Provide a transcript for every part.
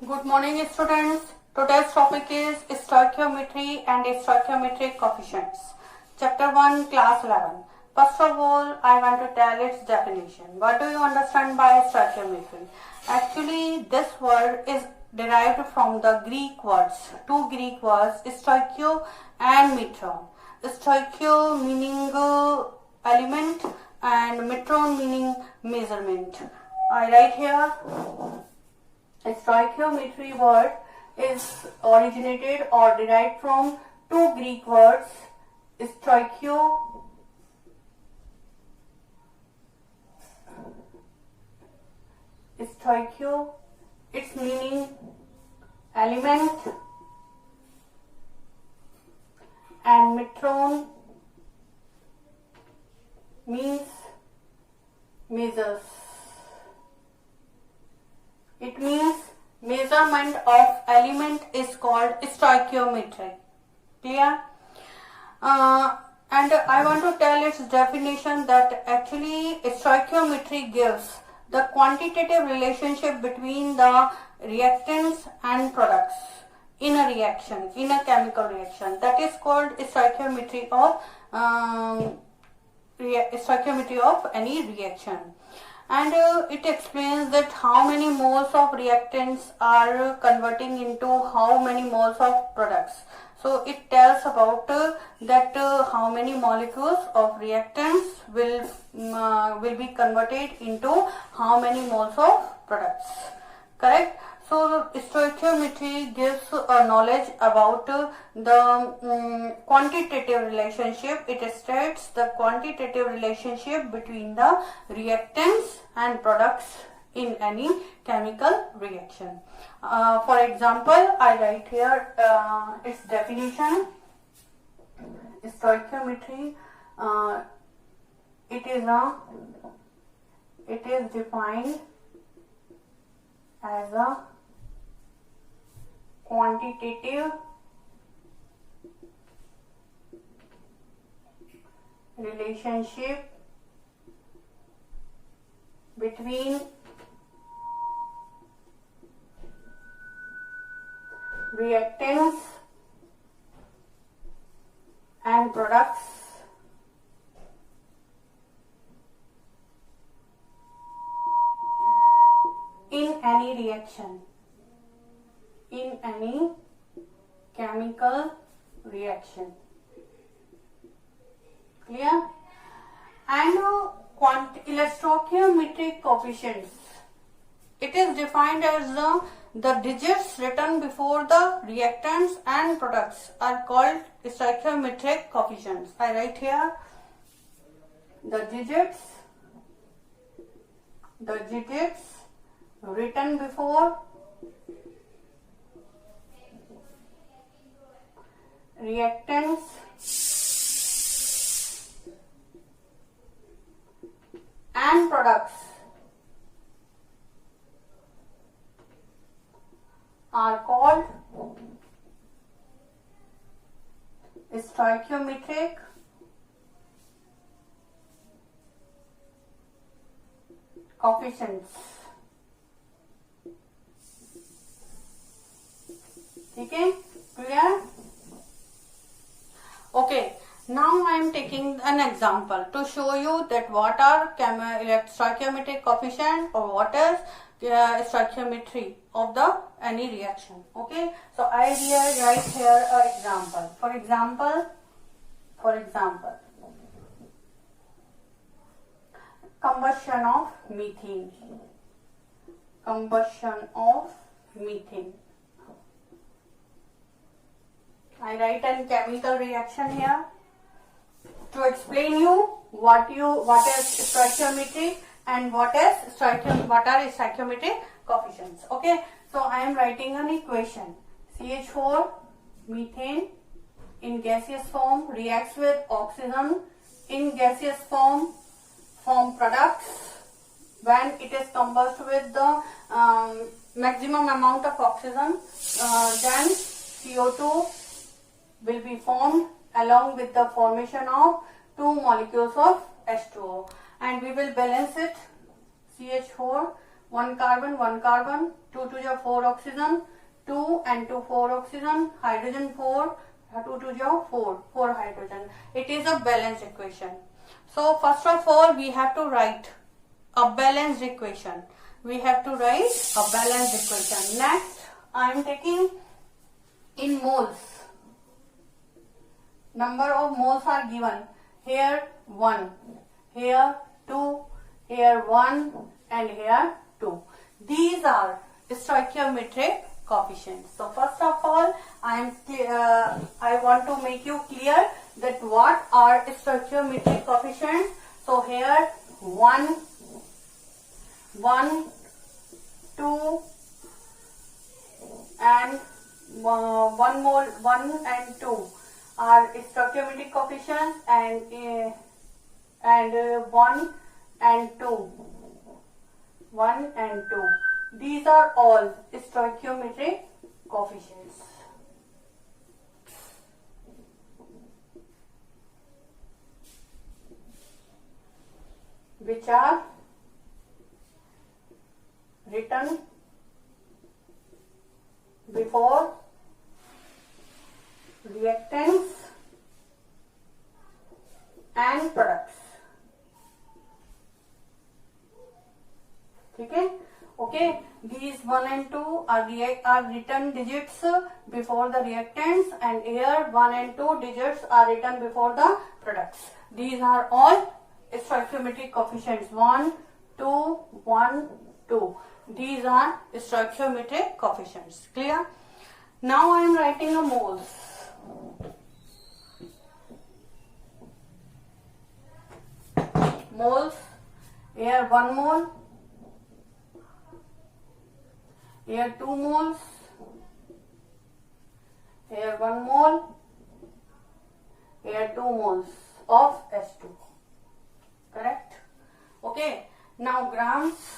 Good morning, students. Today's topic is stoichiometry and stoichiometric coefficients. Chapter 1, Class 11. First of all, I want to tell its definition. What do you understand by stoichiometry? Actually, this word is derived from the Greek words, two Greek words, stoichio and metron. Stoichio meaning element and metron meaning measurement. I write here. Stoichiometry word is originated or derived from two Greek words, stoichio its meaning element and metron means measures. It means measurement of element is called stoichiometry. Clear? And I want to tell its definition that actually stoichiometry gives the quantitative relationship between the reactants and products in a reaction, in a chemical reaction. That is called stoichiometry of any reaction. And it explains that how many moles of reactants are converting into how many moles of products. So it tells about that how many molecules of reactants will be converted into how many moles of products. Correct? So stoichiometry gives a knowledge about the quantitative relationship. It states the quantitative relationship between the reactants and products in any chemical reaction. For example, I write here its definition. Stoichiometry it is defined as a quantitative relationship between reactants and products in any reaction, in any chemical reaction. Clear? And stoichiometric coefficients. It is defined as the digits written before the reactants and products are called stoichiometric coefficients. I write here the digits written before reactants and products are called stoichiometric coefficients. Okay, clear? Okay, now I am taking an example to show you that what are stoichiometric coefficient or what is stoichiometry of the any reaction. Okay, so I write here an example. For example, combustion of methane. I write a chemical reaction here to explain you what is stoichiometry and what are stoichiometric coefficients. Okay, so I am writing an equation. CH4 methane in gaseous form reacts with oxygen in gaseous form, form products. When it is combusted with the maximum amount of oxygen, then CO2 will be formed along with the formation of two molecules of H2O, and we will balance it. CH4 1 carbon, 1 carbon, 2 to the 4 oxygen, 2 and 2 4 oxygen, hydrogen 4, 2 to the 4 hydrogen. It is a balanced equation. So first of all we have to write a balanced equation. We have to write a balanced equation. Next I am taking in moles. Number of moles are given. Here 1, here 2, here 1 and here 2. These are stoichiometric coefficients. So first of all I want to make you clear that what are stoichiometric coefficients. So here 1, 2 and 1 mole, 1 and 2 are stoichiometric coefficients, and 1 and 2, 1 and 2. These are all stoichiometric coefficients. Which are written before reactants and products. ठीक है? Okay, these 1 and 2 are written digits before the reactants, and here 1 and 2 digits are written before the products. These are all stoichiometric coefficients. 1, 2, 1, 2. These are stoichiometric coefficients. Clear? Now I am writing a moles. Moles. Here 1 mole. Here 2 moles. Here 1 mole. Here 2 moles of H2. Correct? Okay. Now grams.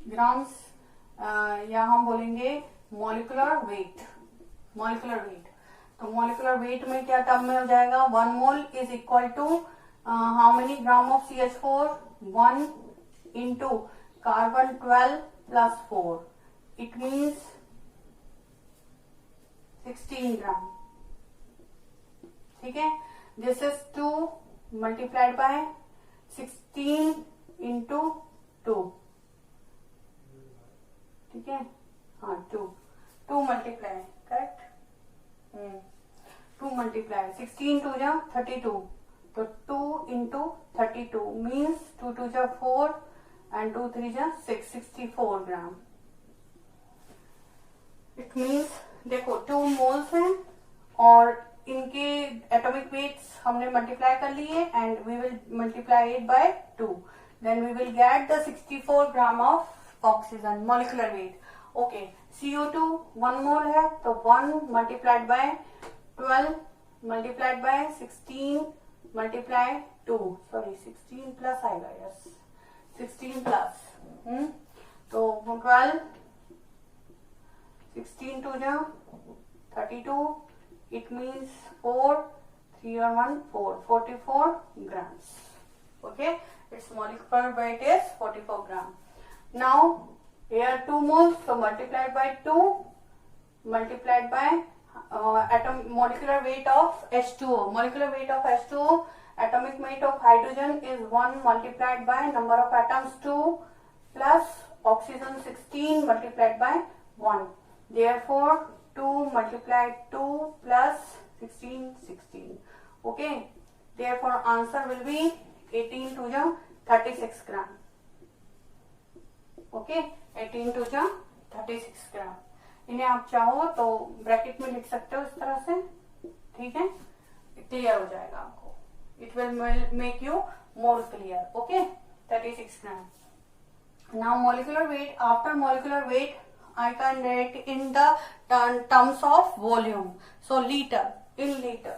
Grams या हम बोलेंगे molecular weight. Molecular weight, तो molecular weight में क्या term में हो जाएगा? 1 mole is equal to how many gram of CH4? 1 into carbon 12 plus 4. It means 16 gram. ठीक है? This is 2 multiplied by 16 into 2. ठीक है? हाँ 2 मल्टीप्लाई. करेक्ट? 2 मल्टीप्लाई 16 टू जा 32. तो 2 इंटू 32 मीन्स 2 टू जा 4 एंड 2 3 जा 6, 64 ग्राम. इट मीन्स देखो 2 मोल्स हैं और इनके एटॉमिक वेट्स हमने मल्टीप्लाई कर लिए and we will multiply it by 2. Then we will get the 64 gram of oxygen molecular weight. Okay, CO2 1 mole है तो 1 multiplied by 12 multiplied by 16 multiply 2. Sorry 16 plus आएगा. Yes 16 plus. तो 12 16 to जा 32. It means 4 3 और 1 4 44 grams. Okay, its molecular weight is 44 gram. Now here 2 moles, so multiplied by 2 multiplied by molecular weight of H2O. Molecular weight of H2O, atomic weight of hydrogen is 1 multiplied by number of atoms 2 plus oxygen 16 multiplied by 1. Therefore 2 multiplied 2 plus 16. Okay, therefore answer will be 18 to the 36 gram. Okay 18 टू जा 36 ग्राम. इन्हें आप चाहो तो bracket में लिख सकते हो इस तरह से. ठीक है? क्लियर हो जाएगा आपको. It will make you more clear. Okay 36 gram. Now molecular weight. After molecular weight I can write in the terms of volume. So liter, in liter,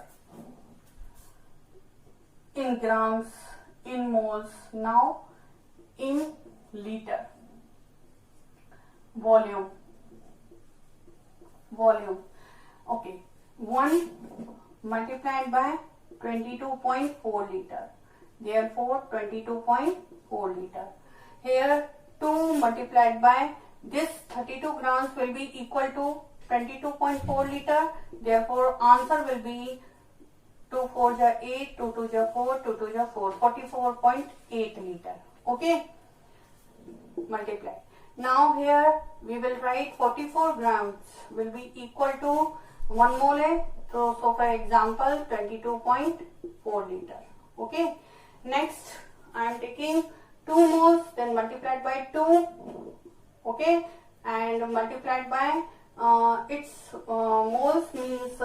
in grams, in moles. Now in liter. Volume. Okay, 1 multiplied by 22.4 liter. therefore 22.4 liter. Here 2 multiplied by this 32 grams will be equal to 22.4 liter, therefore answer will be 2 4 ja 8, 2 2 ja 4, 2 2 ja 4, 44.8 liter. Okay, multiply. Now here we will write 44 grams will be equal to 1 mole. So for example 22.4 liter. Okay, next I am taking 2 moles, then multiplied by 2. Okay, and multiplied by its moles means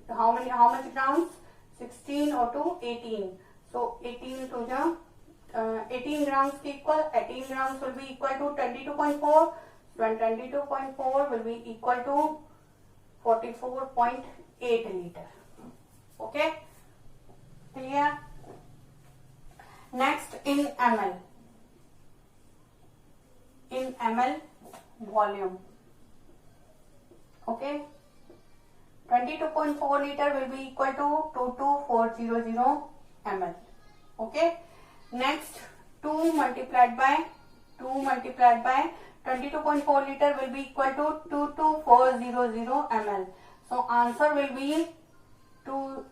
how much grams? 16 or 2 18. So 18 to the 18 grams equal, 18 grams will be equal to 22.4. When 22.4 will be equal to 44.8 liter. Okay, clear? Next in ml. In ml volume. Okay, 22.4 liter will be equal to 22400 ml. Okay, next 2 multiplied by 22.4 liter will be equal to 22400 ml. So answer will be 2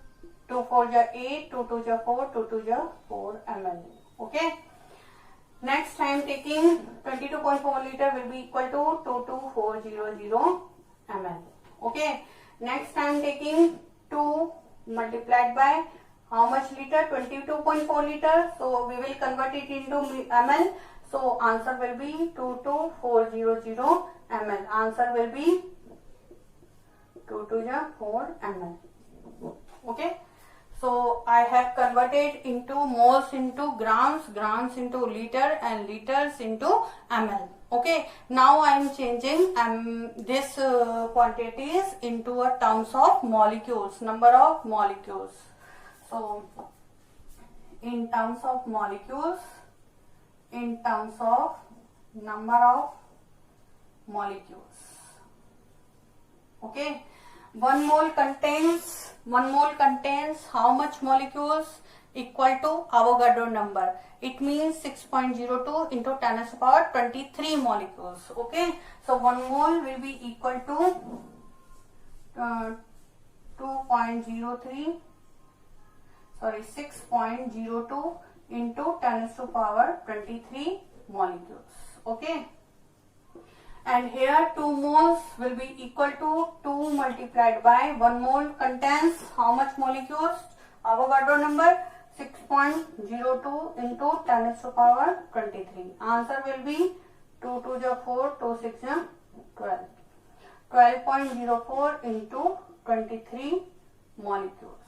4 ja 8, 2 2 ja 4, 2 2 ja 4 ml. Okay, next I am taking 22.4 liter will be equal to 22400 ml. Okay, next I am taking 2 multiplied by how much liter? 22.4 liter. So we will convert it into ml. So answer will be 22400 ml. Answer will be 224 ml. Okay, so I have converted into moles into grams, grams into liter, and liters into ml. Okay, now I am changing this quantities into a terms of molecules, number of molecules. So in terms of molecules, in terms of number of molecules. Okay, 1 mole contains how much molecules? Equal to Avogadro number. It means 6.02 into 10 to the power 23 molecules. Okay, so 1 mole will be equal to 6.02 into 10 to the power 23 molecules. Okay, and here 2 moles will be equal to 2 multiplied by 1 mole contains how much molecules? Avogadro number 6.02 into 10 to the power 23. Answer will be 2 2 ja 4, 2 6 ja 12. 12.04 into 23 molecules.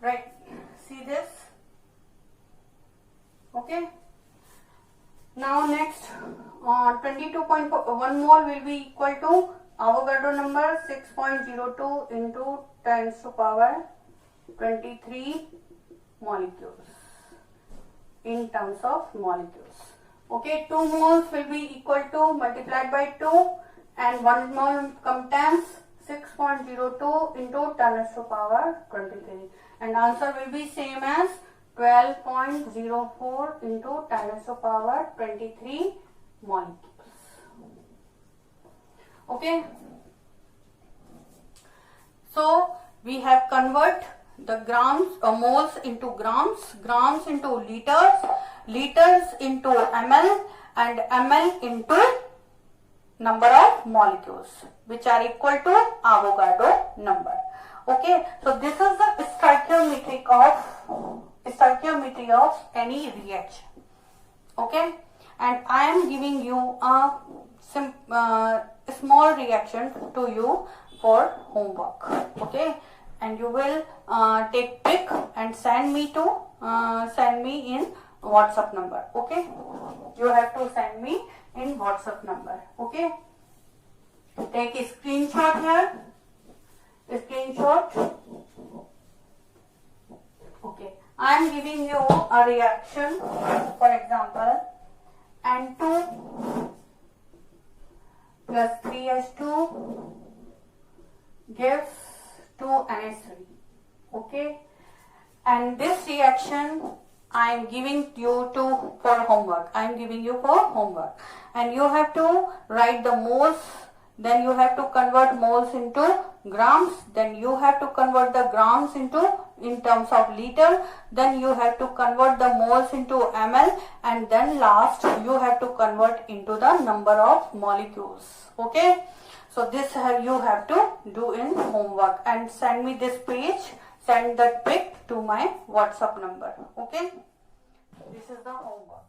Right, see this? Okay, now next 22.1 mole will be equal to Avogadro number 6.02 into 10 to the power 23 molecules in terms of molecules. Okay, 2 moles will be equal to multiplied by 2 and 1 mole contains 6.02 into 10 to the power 23, and answer will be same as 12.04 into 10 to the power 23 molecules. Okay, so we have convert the grams or moles into grams, grams into liters, liters into ml, and ml into number of molecules which are equal to Avogadro number. Okay, so this is the stoichiometry of any reaction. Okay, and I am giving you a small reaction to you for homework. Okay, and you will take pic and send me in WhatsApp number. Okay, you have to send me in WhatsApp number. Okay, take a screenshot here. Screenshot. Okay, I am giving you a reaction. For example, N2 plus 3H2 gives 2NH3. Okay, and this reaction I am giving you for homework. I am giving you for homework, and you have to write the moles. Then you have to convert moles into grams. Then you have to convert the grams in terms of liter. Then you have to convert the moles into ml, and then last you have to convert into the number of molecules. Okay. So this you have to do in homework, and send me this page. Send that pic to my WhatsApp number. Okay. This is the homework.